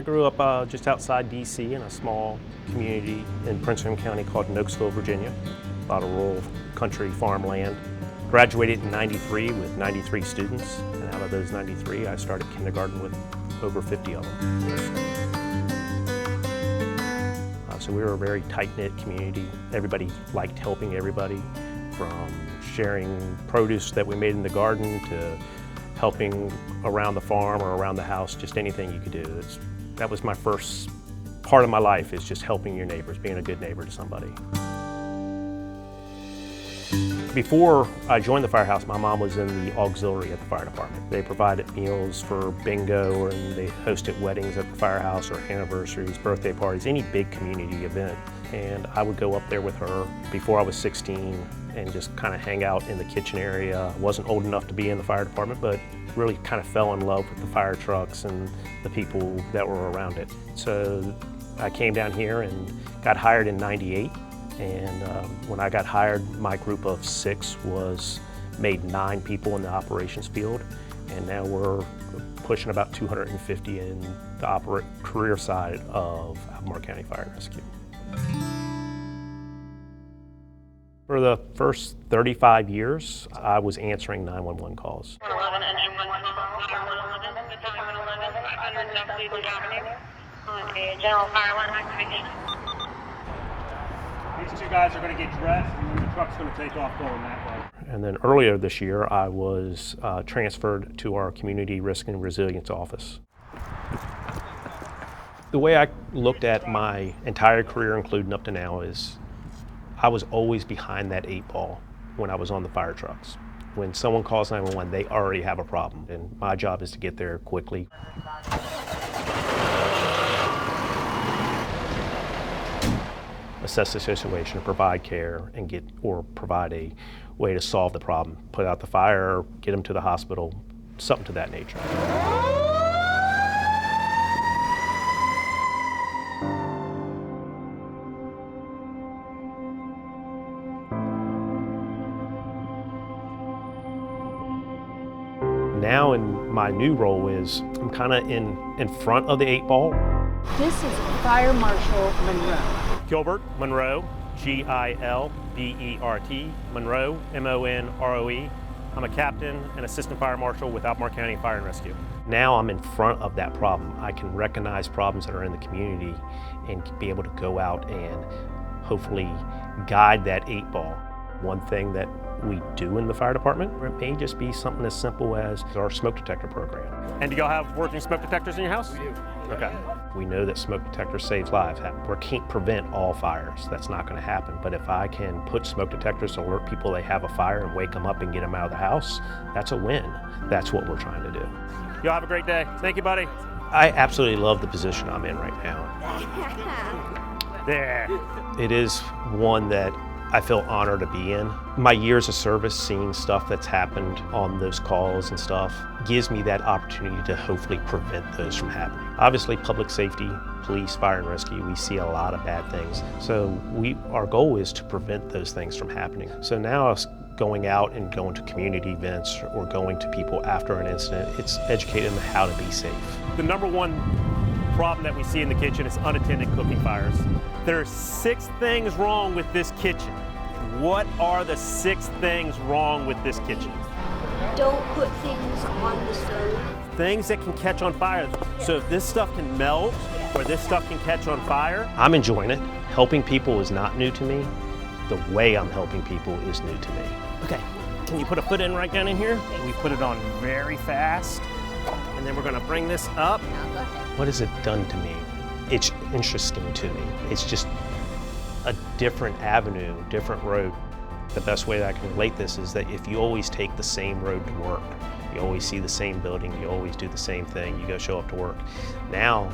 I grew up just outside D.C. in a small community in Prince William County called Nokesville, Virginia. A lot of rural country farmland. Graduated in '93 with 93 students, and out of those 93, I started kindergarten with over 50 of them. So we were a very tight-knit community. Everybody liked helping everybody, from sharing produce that we made in the garden to helping around the farm or around the house, just anything you could do. That was my first part of my life, is just helping your neighbors, being a good neighbor to somebody. Before I joined the firehouse, my mom was in the auxiliary at the fire department. They provided meals for bingo, and they hosted weddings at the firehouse, or anniversaries, birthday parties, any big community event. And I would go up there with her before I was 16 and just kind of hang out in the kitchen area. I wasn't old enough to be in the fire department, but really kind of fell in love with the fire trucks and the people that were around it. So I came down here and got hired in '98. And when I got hired, my group of 6 made 9 people in the operations field, and now we're pushing about 250 in the career side of Albemarle County Fire and Rescue. For the first 35 years, I was answering 911 calls. 11 engine 111, on a general fire alarm activation. These 2 guys are going to get dressed, and then the truck's going to take off going that way. And then earlier this year, I was transferred to our Community Risk and Resilience Office. The way I looked at my entire career, including up to now, is I was always behind that 8 ball when I was on the fire trucks. When someone calls 911, they already have a problem, and my job is to get there quickly. Assess the situation, provide care, and provide a way to solve the problem. Put out the fire, get them to the hospital, something to that nature. Now in my new role is I'm kind of in front of the 8 ball. This is Fire Marshal Monroe. Gilbert Monroe, G-I-L-B-E-R-T, Monroe, M-O-N-R-O-E. I'm a captain and assistant fire marshal with Albemarle County Fire and Rescue. Now I'm in front of that problem. I can recognize problems that are in the community and be able to go out and hopefully guide that 8 ball. One thing that we do in the fire department, or it may just be something as simple as our smoke detector program. And do y'all have working smoke detectors in your house? We do. Okay. We know that smoke detectors save lives. We can't prevent all fires. That's not going to happen. But if I can put smoke detectors to alert people they have a fire and wake them up and get them out of the house, that's a win. That's what we're trying to do. Y'all have a great day. Thank you, buddy. I absolutely love the position I'm in right now. There. It is one that I feel honored to be in. My years of service, seeing stuff that's happened on those calls and stuff, gives me that opportunity to hopefully prevent those from happening. Obviously, public safety, police, fire and rescue, we see a lot of bad things. So our goal is to prevent those things from happening. So now us going out and going to community events or going to people after an incident, it's educating them how to be safe. The number one problem that we see in the kitchen is unattended cooking fires. There are 6 things wrong with this kitchen. What are the 6 things wrong with this kitchen? Don't put things on the stove. Things that can catch on fire. So if this stuff can melt or this stuff can catch on fire, I'm enjoying it. Helping people is not new to me. The way I'm helping people is new to me. Okay, can you put a foot in right down in here? We put it on very fast, and then we're gonna bring this up. What has it done to me? It's interesting to me. It's just a different avenue, different road. The best way that I can relate this is that if you always take the same road to work, you always see the same building, you always do the same thing, you go show up to work. Now,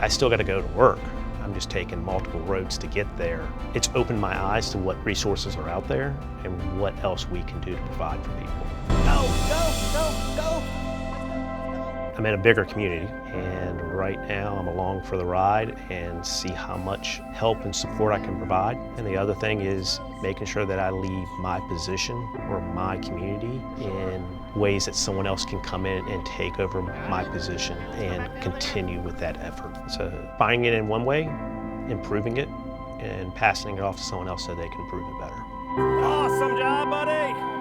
I still gotta go to work. I'm just taking multiple roads to get there. It's opened my eyes to what resources are out there and what else we can do to provide for people. Go, go, go, go! I'm in a bigger community, and right now I'm along for the ride and see how much help and support I can provide. And the other thing is making sure that I leave my position or my community in ways that someone else can come in and take over my position and continue with that effort. So finding it in one way, improving it, and passing it off to someone else so they can improve it better. Awesome job, buddy.